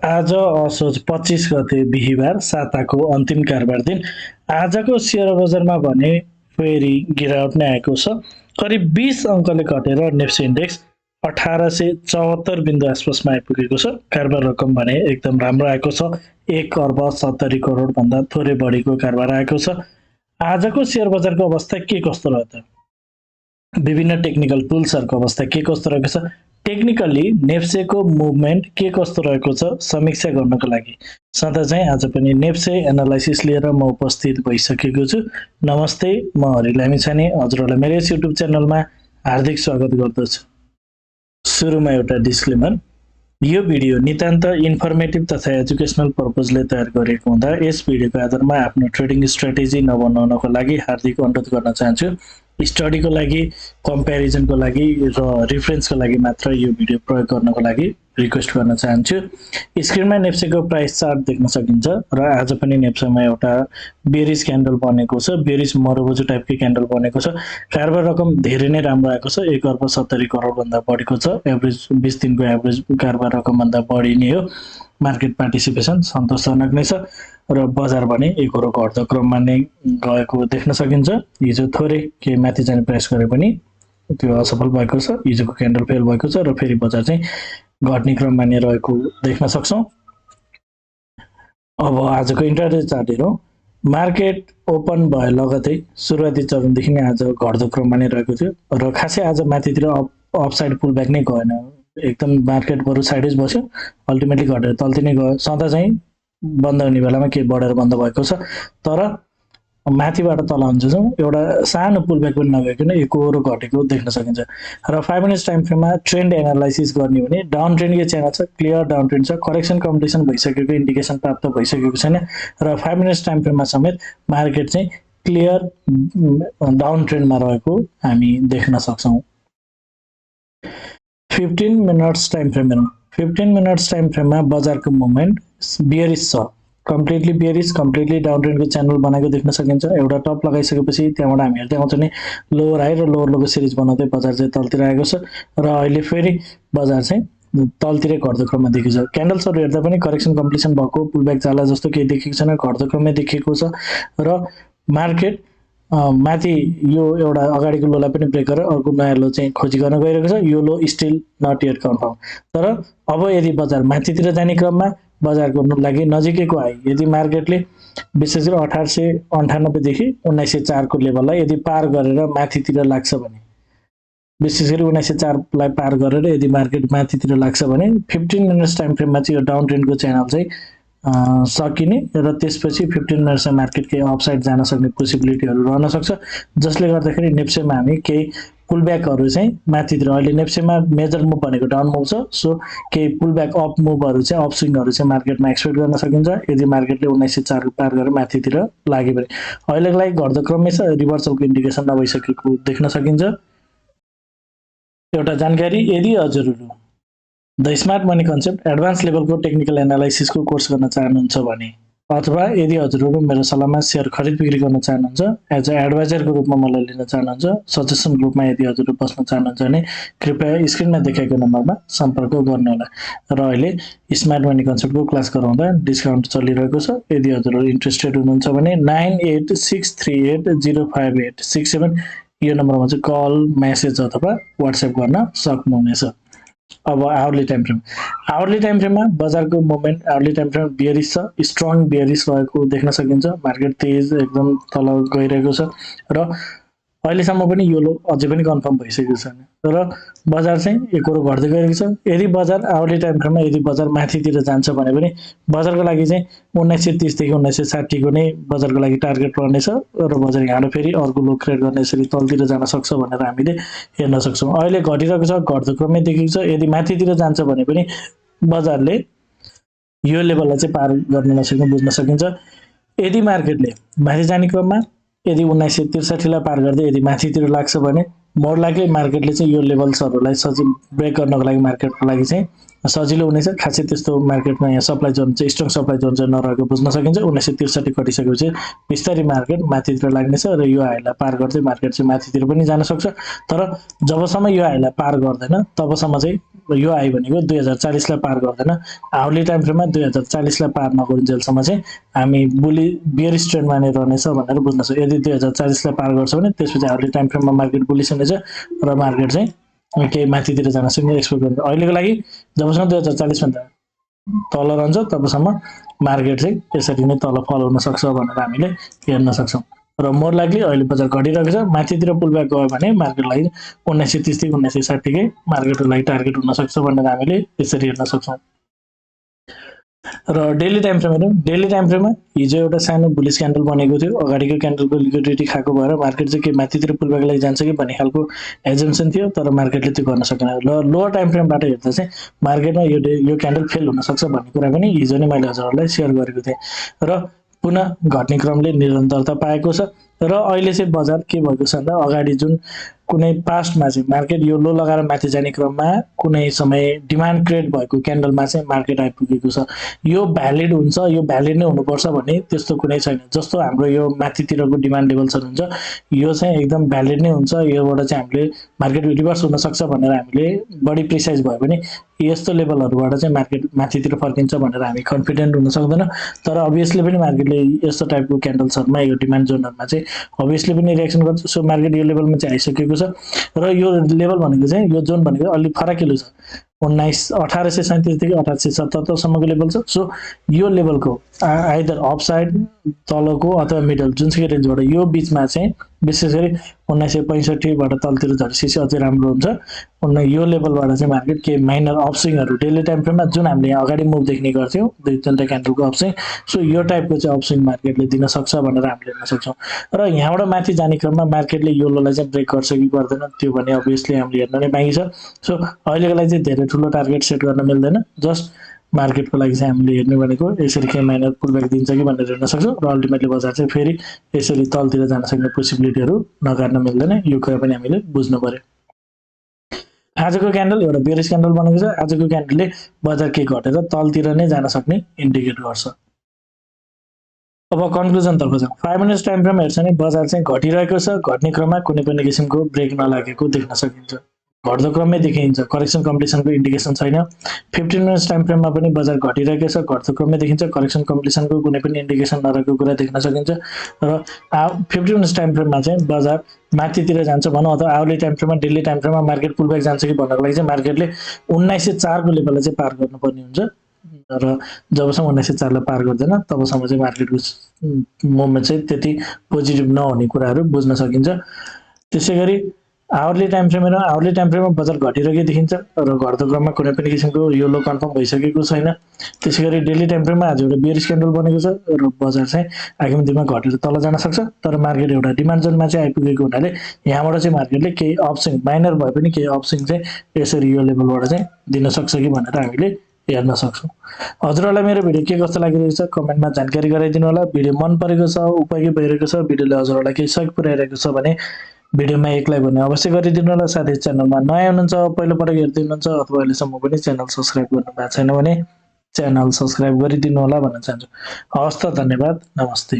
आज असोज 25 गते बिहिबार साताको अन्तिम कारोबार दिन। आजको सेयर बजारमा भने फेरि गिरावट नै आएको छ। करिब 20 अङ्कले घटेर नेप्से इन्डेक्स 1874 बिन्दु आसपासमा आइपुगेको छ। कारोबार रकम भने एकदम राम्रो आएको छ। 1 अर्ब 70 करोड भन्दा थोरै बढीको कारोबार आएको छ। आजको सेयर बजारको अवस्था के कस्तो रह्यो त? विभिन्न टेक्निकल टुल्सहरूको अवस्था के कस्तो रहेको छ, टेक्निकली नेप्सेको मुभमेन्ट के कस्तो रहेको छ समीक्षा गर्नको लागि सधैँ चाहिँ आज पनि नेप्से एनालाइसिस लिएर म उपस्थित भइसकेको छु। नमस्ते, म हरि लामिछाने हजुरहरूलाई मेरो यस युट्युब च्यानलमा हार्दिक स्वागत गर्दछु। सुरुमा एउटा डिस्क्लेमर, यो भिडियो नितान्त इन्फर्मेटिभ तथा एजुकेसनल पर्पजले तयार गरिएको हुँदा यस भिडियोको आधारमा आफ्नो ट्रेडिङ स्ट्र्याटेजी नबनाउनको लागि हार्दिक अनुरोध गर्न चाहन्छु। स्टडीको लागि, कम्प्यारिजनको लागि र रिफरेन्सको लागि मात्र यो भिडियो प्रयोग गर्नको लागि रिक्वेस्ट गर्न चाहन्छु। स्क्रिनमा नेप्सेको प्राइस चार्ट देख्न सकिन्छ र आज पनि नेप्सेमा एउटा बेरिज क्यान्डल बनेको छ, बेरिज मरोबोजु टाइपकै क्यान्डल बनेको छ। कारोबार रकम धेरै नै राम्रो आएको छ, 1 अर्ब 70 करोड भन्दा बढीको छ। एभरेज 20 दिनको एभरेज कारोबार रकम भन्दा बढी नै हो। मार्केट पार्टिसिपेसन सन्तोषजनक नै छ र बजार भने एकहोरो घट्दो क्रममा नै गएको देख्न सकिन्छ। हिजो थोरै केही माथि जाने प्रयास गरे पनि त्यो असफल भएको छ। हिजोको क्यान्डल फेल भएको छ र फेरि बजार चाहिँ घट्ने क्रममा नै रहेको देख्न सक्छौँ। अब आजको इन्ट्राडे चार्ट हेरौँ। मार्केट ओपन भए लगतै सुरुवाती चरणदेखि नै आज घट्दो क्रममा नै रहेको थियो र खासै आज माथितिर अपसाइड पुलब्याक नै गएन। एकदम मार्केट बरु साइडै बस्यो, अल्टिमेटली घटेर तल्ती नै गयो। सधैँ चाहिँ बन्द हुने बेलामा केही बढेर बन्द भएको छ, तर माथिबाट तल हुन्छ एउटा सानो पुलब्याक पनि नगइकन एकहोरो घटेको देख्न सकिन्छ। र 5 मिनट्स टाइम फ्रेममा ट्रेन्ड एनालाइसिस गर्ने भने डाउन ट्रेन्डकै च्यानल छ, क्लियर डाउन ट्रेन्ड छ, करेक्सन कम्प्लिसन भइसकेको इन्डिकेसन प्राप्त भइसकेको छैन र 5 मिनट्स टाइम फ्रेममा समेत मार्केट चाहिँ क्लियर डाउन ट्रेन्डमा रहेको हामी देख्न सक्छौँ। 15 मिनट्स टाइम फ्रेम हेरौँ। 15 मिनट्स टाइम फ्रेममा बजारको मुभमेन्ट बियरिस छ, कम्प्लिटली बियरिस, कम्प्लिटली डाउन ट्रेन्डको च्यानल बनाएको देख्न सकिन्छ। एउटा टप लगाइसकेपछि त्यहाँबाट हामी हेर्दै आउँछौँ नि लोवर हाई र लोवर लोको सिरिज बनाउँदै बजार चाहिँ तलतिर आएको छ र अहिले फेरि बजार चाहिँ तलतिरै घट्दो क्रममा देखिएको छ। क्यान्डल्सहरू हेर्दा पनि करेक्सन कम्प्लिसन भएको, पुलब्याक जाला जस्तो केही देखिएको छैन, घट्दो क्रममै देखिएको छ र मार्केट माथि यो एउटा अगाडिको लोलाई पनि ब्रेक गरेर अर्को नयाँ लो चाहिँ खोजी गर्न गइरहेको छ। यो लो स्टिल नट येट कन्फर्म, तर अब यदि बजार माथितिर जाने क्रममा बजारको लागि नजिकैको हाई यदि मार्केटले विशेष गरी 1898 देखि 1904 को लेभललाई यदि पार गरेर माथितिर लाग्छ भने, विशेष गरी 1904 लाई पार गरेर यदि मार्केट माथितिर लाग्छ भने 15 मिनट्स टाइम फ्रेममा चाहिँ यो डाउन ट्रेन्डको च्यानल चाहिँ सकिने र त्यसपछि 15 मिनट्समा मार्केट केही अपसाइड जान सक्ने पोसिबिलिटीहरू रहन सक्छ, जसले गर्दाखेरि नेप्सेमा हामी केही पुलब्याकहरू चाहिँ माथितिर, अहिले नेप्सेमा मेजर मुभ भनेको डाउन मुभ छ, सो केही पुलब्याक अप मुभहरू चाहिँ अपस्विङहरू चाहिँ मार्केटमा एक्सपेक्ट गर्न सकिन्छ यदि मार्केटले 1904 पार गरेर माथितिर लाग्यो भने। अहिलेको लागि घट्दो क्रममै छ, रिभर्सलको इन्डिकेसन नभइसकेको देख्न सकिन्छ। एउटा जानकारी, यदि हजुरहरू the smart money concept advance लेभलको टेक्निकल एनालाइसिसको कोर्स गर्न चाहनुहुन्छ भने, अथवा यदि हजुरहरू मेरो सल्लाहमा सेयर खरिद बिक्री गर्न चाहनुहुन्छ, एज अ एडभाइजरको रूपमा मलाई लिन चाहनुहुन्छ, सजेसन ग्रुपमा यदि हजुरहरू बस्न चाहनुहुन्छ भने कृपया स्क्रिनमा देखाएको नम्बरमा सम्पर्क गर्नुहोला। र अहिले स्मार्ट मनी कन्सेप्टको क्लास गराउँदा डिस्काउन्ट चलिरहेको छ। यदि हजुरहरू इन्ट्रेस्टेड हुनुहुन्छ भने 9863805867 यो नम्बरमा चाहिँ कल, मेसेज अथवा वाट्सएप गर्न सक्नुहुनेछ। अब hourly time frame, hourly time फ्रेममा बजारको movement hourly time frame bearish छ, स्ट्रङ बियरिस रहेको देख्न सकिन्छ। मार्केट तेज एकदम तल गइरहेको छ र अहिलेसम्म पनि यो लो अझै पनि कन्फर्म भइसकेको छैन र बजार चाहिँ एकहोरो घट्दै गइरहेको छ। यदि बजार आवरली टाइम फ्रेममा यदि बजार माथितिर जान्छ भने पनि बजारको लागि चाहिँ 1930 देखि 1960 को नै बजारको लागि टार्गेट रहनेछ र बजार यहाँबाट फेरि अर्को लो क्रिएट गर्ने यसरी तलतिर जान सक्छ भनेर हामीले हेर्न सक्छौँ। अहिले घटिरहेको छ, घट्दो क्रममै देखिएको छ। यदि माथितिर जान्छ भने पनि बजारले यो लेभललाई चाहिँ पार गर्न नसक्ने बुझ्न सकिन्छ। यदि मार्केटले माथि जाने क्रममा यदि 1963 लाई पार गर्दै यदि माथितिर लाग्छ भने मोर लाग्यो मार्केटले चाहिँ यो लेभल्सहरूलाई सजिलो ब्रेक गर्नको लागि मार्केटको लागि चाहिँ सजिलो हुनेछ। खासै त्यस्तो मार्केटमा यहाँ सप्लाई जोन चाहिँ स्ट्रङ सप्लाई जोन चाहिँ नरहेको बुझ्न सकिन्छ। 1963 कटिसकेपछि बिस्तारै मार्केट माथितिर लाग्नेछ र यो हाईलाई पार गर्दै मार्केट चाहिँ माथितिर पनि जान सक्छ। तर जबसम्म यो हाईलाई पार गर्दैन तबसम्म चाहिँ यो हाई भनेको 2040 लाई पार गर्दैन। हाउली टाइम फ्रेममा 2040 लाई पार नगरुन्जेलसम्म चाहिँ हामी बियरिश ट्रेन्डमा नै रहनेछ भनेर बुझ्न सक्छ। यदि 2040 लाई पार गर्छ भने त्यसपछि हाउली टाइम फ्रेममा मार्केट बुलिस हुनेछ र मार्केट चाहिँ केही माथितिर जान सक्ने एक्सपेक्ट गर्नु। अहिलेको लागि जबसम्म 2040 भन्दा तल रहन्छ तबसम्म मार्केट चाहिँ त्यसरी नै तल फल हुन सक्छ भनेर हामीले हेर्न सक्छौँ। र मोर लाइकली अहिले बजार घटिरहेको छ। माथितिर पुलब्याक गयो भने मार्केटलाई 1930 देखि 1960 कै मार्केटको लागि टार्गेट हुन सक्छ भनेर हामीले त्यसरी हेर्न सक्छौँ। र डेली टाइम फ्रेम हेरौँ। डेली टाइम फ्रेममा हिजो एउटा सानो बुलिस क्यान्डल बनेको थियो। अगाडिको क्यान्डलको लिक्विडिटी खाएको भएर मार्केट चाहिँ के माथितिर पुलब्याक लागि जान्छ कि भन्ने खालको एजम्सन थियो, तर मार्केटले त्यो गर्न सकेन। र लोवर टाइम फ्रेमबाट हेर्दा चाहिँ मार्केटमा यो क्यान्डल फेल हुन सक्छ भन्ने कुरा पनि हिजो नै मैले हजुरहरूलाई सेयर गरेको थिएँ। र पुनः घट्ने क्रमले निरन्तरता पाएको छ। र अहिले चाहिँ बजार के भएको छ भन्दा अगाडि जुन कुनै पास्टमा चाहिँ मार्केट यो लो लगाएर माथि जाने क्रममा कुनै समय डिमान्ड क्रिएट भएको क्यान्डलमा चाहिँ मार्केट आइपुगेको छ। यो भ्यालिड हुन्छ, यो भ्यालिड नै हुनुपर्छ भन्ने त्यस्तो कुनै छैन। जस्तो हाम्रो यो माथितिरको डिमान्ड लेभल्सहरू हुन्छ, यो चाहिँ एकदम भ्यालिड नै हुन्छ। योबाट चाहिँ हामीले मार्केट रिभर्स हुन सक्छ भनेर हामीले बढी प्रिसाइज भयो भने यस्तो लेभलहरूबाट चाहिँ मार्केट माथितिर फर्किन्छ भनेर हामी कन्फिडेन्ट हुन सक्दैन। तर अभियसली पनि मार्केटले यस्तो टाइपको क्यान्डल्सहरूमा यो डिमान्ड जोनहरूमा चाहिँ अभियसली पनि रिएक्सन गर्छ। सो मार्केट यो लेभलमा चाहिँ आइसकेको छ र यो लेभल भनेको चाहिँ यो जोन भनेको अलिक फराकिलो छ। 1837 देखि 1877 लेभल छ। सो यो लेभलको आइदर अपसाइड तलको अथवा मिडल जुनसुकै रेन्जबाट यो बिचमा चाहिँ विशेष गरी 1965बाट तलतिर झरेपछि अझै राम्रो हुन्छ। यो लेभलबाट चाहिँ मार्केट केही माइनर अपस्विङहरू डेली टाइम फ्रेममा जुन हामीले अगाडि मुभ देख्ने गर्थ्यौँ दुई तिनवटा क्यान्डलको अपस्विङ, सो यो टाइपको चाहिँ अपस्विङ मार्केटले दिन सक्छ भनेर हामीले हेर्न सक्छौँ। र यहाँबाट माथि जाने क्रममा मार्केटले यो लोलाई चाहिँ ब्रेक गर्छ कि गर्दैन त्यो भने अभियसली हामीले हेर्न नै बाँकी छ। सो अहिलेको लागि चाहिँ धेरै ठुलो टार्गेट सेट गर्न मिल्दैन। जस्ट मार्केटको लागि चाहिँ हामीले हेर्ने भनेको यसरी केही माइनर पुलब्याक दिन्छ कि भनेर हेर्न सक्छौँ। र अल्टिमेटली बजार चाहिँ फेरि यसरी तलतिर जान सक्ने पोसिबिलिटीहरू नकार्न मिल्दैन। यो कुरा पनि हामीले बुझ्नु पर्यो। आजको क्यान्डल एउटा बेरिस क्यान्डल बनेको छ। आजको क्यान्डलले बजार के घटेर तलतिर नै जान सक्ने इन्डिकेट गर्छ। अब कन्क्लुजन तर्फ जाउँ। 5 मिनट्स टाइम फ्रेम हेर्छ भने बजार चाहिँ घटिरहेको छ। घट्ने क्रममा कुनै पनि किसिमको ब्रेक नलागेको देख्न सकिन्छ। घट्दो क्रममै देखिन्छ, करेक्सन कम्प्लिसनको इन्डिकेसन छैन। 15 मिनट्स टाइम फ्रेममा पनि बजार घटिरहेको छ, घट्दो क्रममै देखिन्छ, करेक्सन कम्प्लिसनको कुनै पनि इन्डिकेसन नरहेको कुरा देख्न सकिन्छ। र 15 मिनट्स टाइम फ्रेममा चाहिँ बजार माथितिर जान्छ भनौँ अथवा आवली टाइम फ्रेममा डेली टाइम फ्रेममा मार्केट पुलब्याक जान्छ कि भन्नको लागि चाहिँ मार्केटले 1904 को लेभललाई चाहिँ पार गर्नुपर्ने हुन्छ। र जबसम्म 1904 लाई पार गर्दैन तबसम्म चाहिँ मार्केटको मुभमेन्ट चाहिँ त्यति पोजिटिभ नहुने कुराहरू बुझ्न सकिन्छ। त्यसै गरी आवरली टाइम फ्रेममा बजार घटिरहेको देखिन्छ र घट्दो क्रममा कुनै पनि किसिमको यो लो कन्फर्म भइसकेको छैन। त्यसै गरी डेली टाइम फ्रेममा आज एउटा बेयरिश क्यान्डल बनेको छ र बजार चाहिँ आगामी दिनमा घटेर तल जान सक्छ। तर मार्केट एउटा डिमान्ड जोनमा चाहिँ आइपुगेको हुनाले यहाँबाट चाहिँ मार्केटले केही अपस्विङ माइनर भए पनि केही अपस्विङ चाहिँ यसरी यो लेभलबाट चाहिँ दिन सक्छ कि भनेर हामीले हेर्न सक्छौँ। हजुरहरूलाई मेरो भिडियो के कस्तो लागिरहेको छ कमेन्टमा जानकारी गराइदिनु होला। भिडियो मन परेको छ, उपयोगी भइरहेको छ, भिडियोले हजुरहरूलाई केही सहयोग पुर्याइरहेको छ भने भिडियोमा एक लाइक भने अवश्य गरिदिनु होला। साथै च्यानलमा नयाँ हुनुहुन्छ, पहिलोपटक हेर्दै हुनुहुन्छ अथवा अहिलेसम्म पनि च्यानल सब्स्क्राइब गर्नु भएको छैन भने च्यानल सब्स्क्राइब गरिदिनु होला भन्न चाहन्छु। हवस् त, धन्यवाद, नमस्ते।